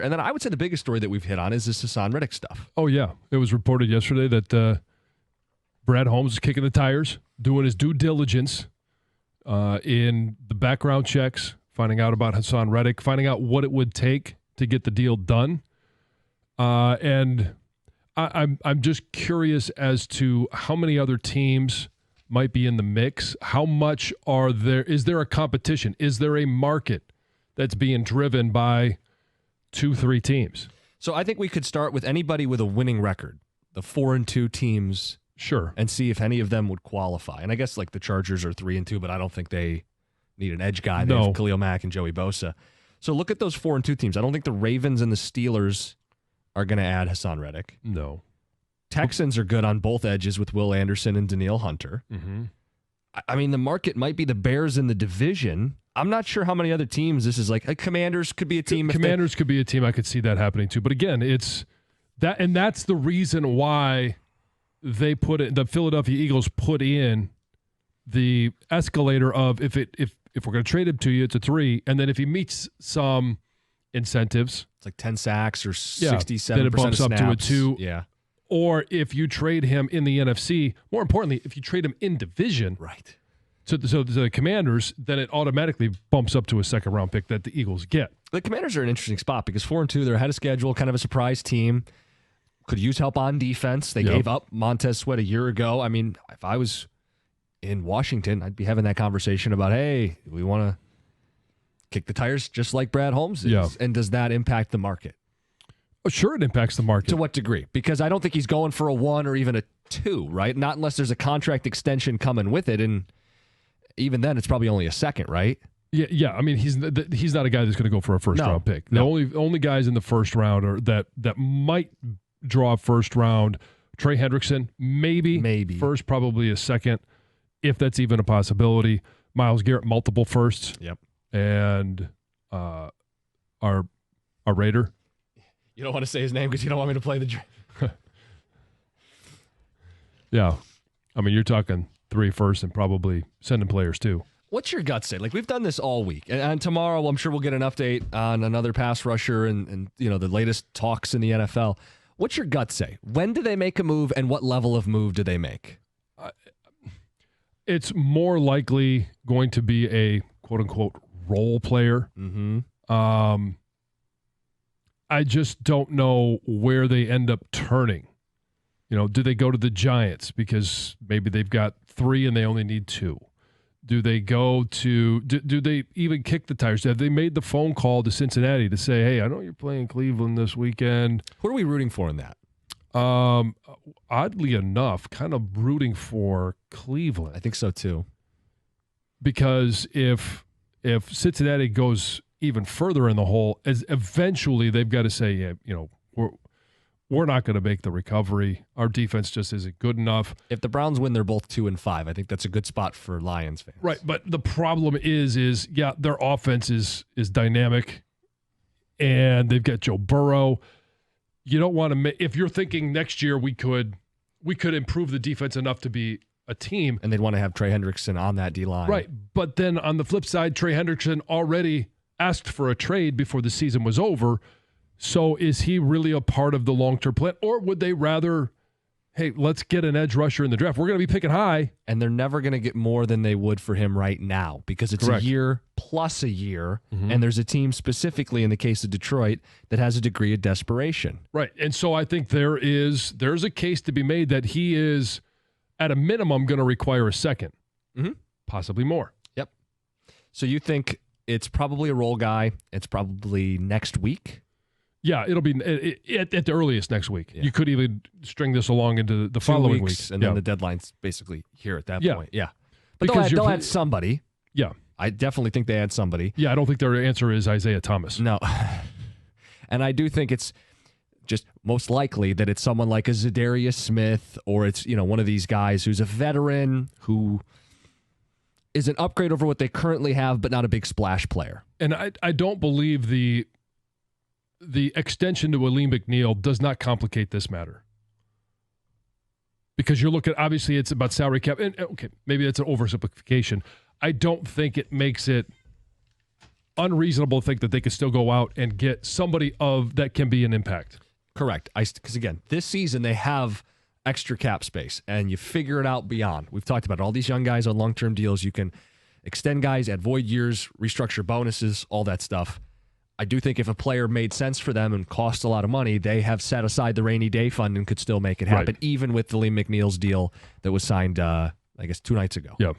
And then I would say the biggest story that we've hit on is this Hassan Reddick stuff. Oh, yeah. It was reported yesterday that Brad Holmes is kicking the tires, doing his due diligence in the background checks, finding out about Hassan Reddick, finding out what it would take to get the deal done. And I'm just curious as to how many other teams might be in the mix. How much is there a competition? Is there a market that's being driven by 2-3 teams? So I think we could start with anybody with a winning record, the 4-2 teams. Sure. And see if any of them would qualify. And I guess like the Chargers are 3-2, but I don't think they need an edge guy. They have Khalil Mack and Joey Bosa. So look at those 4-2 teams. I don't think the Ravens and the Steelers are going to add Hassan Reddick. No. Texans are good on both edges with Will Anderson and Danielle Hunter. Mm-hmm. I mean, the market might be the Bears in the division. I'm not sure how many other teams this is like. Commanders could be a team. Commanders could be a team. I could see that happening too. But again, it's that, and that's the reason why they put it. The Philadelphia Eagles put in the escalator of if we're going to trade him to you, it's a 3, and then if he meets some incentives, it's like 10 sacks or 67%. Then it bumps of up snaps. to a 2. Yeah. Or if you trade him in the NFC, more importantly, if you trade him in division, right? So the Commanders, then it automatically bumps up to a second-round pick that the Eagles get. The Commanders are an interesting spot because 4-2, they're ahead of schedule, kind of a surprise team. Could use help on defense. They gave up Montez Sweat a year ago. I mean, if I was in Washington, I'd be having that conversation about, hey, we want to kick the tires just like Brad Holmes is. Yeah. And does that impact the market? Sure, it impacts the market. To what degree? Because I don't think he's going for a 1 or even a 2, right? Not unless there's a contract extension coming with it. And even then, it's probably only a second, right? Yeah. I mean, he's not a guy that's going to go for a first-round pick. The only guys in the first round are that might draw a first round. Trey Hendrickson, maybe first, probably a second, if that's even a possibility. Myles Garrett, multiple firsts. Yep. And our Raider. You don't want to say his name because you don't want me to play the Yeah. I mean, you're talking 3 firsts and probably sending players too. What's your gut say? Like, we've done this all week. And tomorrow, I'm sure we'll get an update on another pass rusher and the latest talks in the NFL. What's your gut say? When do they make a move, and what level of move do they make? It's more likely going to be a quote-unquote role player. Mm-hmm. I just don't know where they end up turning. Do they go to the Giants because maybe they've got 3 and they only need 2? Do they go to do they even kick the tires? Have they made the phone call to Cincinnati to say, hey, I know you're playing Cleveland this weekend? Who are we rooting for in that? Oddly enough, kind of rooting for Cleveland. I think so too. Because if Cincinnati goes even further in the hole, as eventually they've got to say, we're not going to make the recovery. Our defense just isn't good enough. If the Browns win, they're both 2-5. I think that's a good spot for Lions fans. Right, but the problem is their offense is dynamic, and they've got Joe Burrow. You don't want to if you're thinking next year we could improve the defense enough to be a team, and they'd want to have Trey Hendrickson on that D-line. Right, but then on the flip side, Trey Hendrickson already asked for a trade before the season was over. So is he really a part of the long-term plan? Or would they rather, hey, let's get an edge rusher in the draft. We're going to be picking high. And they're never going to get more than they would for him right now because it's Correct. A year plus a year, and there's a team specifically in the case of Detroit that has a degree of desperation. Right, and so I think there's a case to be made that he is, at a minimum, going to require a second, possibly more. Yep. So you think it's probably a role guy. It's probably next week? Yeah, it'll be at the earliest next week. Yeah. You could even string this along into the following week. And then the deadline's basically here at that point. Yeah. But they'll add somebody. Yeah. I definitely think they add somebody. Yeah, I don't think their answer is Isaiah Thomas. No. And I do think it's just most likely that it's someone like a Zadarius Smith, or it's one of these guys who's a veteran who is an upgrade over what they currently have, but not a big splash player. And I don't believe the extension to Aleem McNeil does not complicate this matter. Because you're looking, obviously it's about salary cap. And okay, maybe that's an oversimplification. I don't think it makes it unreasonable to think that they could still go out and get somebody that can be an impact. Correct. Because, again, this season they have extra cap space, and you figure it out beyond. We've talked about all these young guys on long-term deals. You can extend guys at void years, restructure bonuses, all that stuff. I do think if a player made sense for them and cost a lot of money, they have set aside the rainy day fund and could still make it happen, even with the Lee McNeil's deal that was signed, I guess, 2 nights ago. Yep.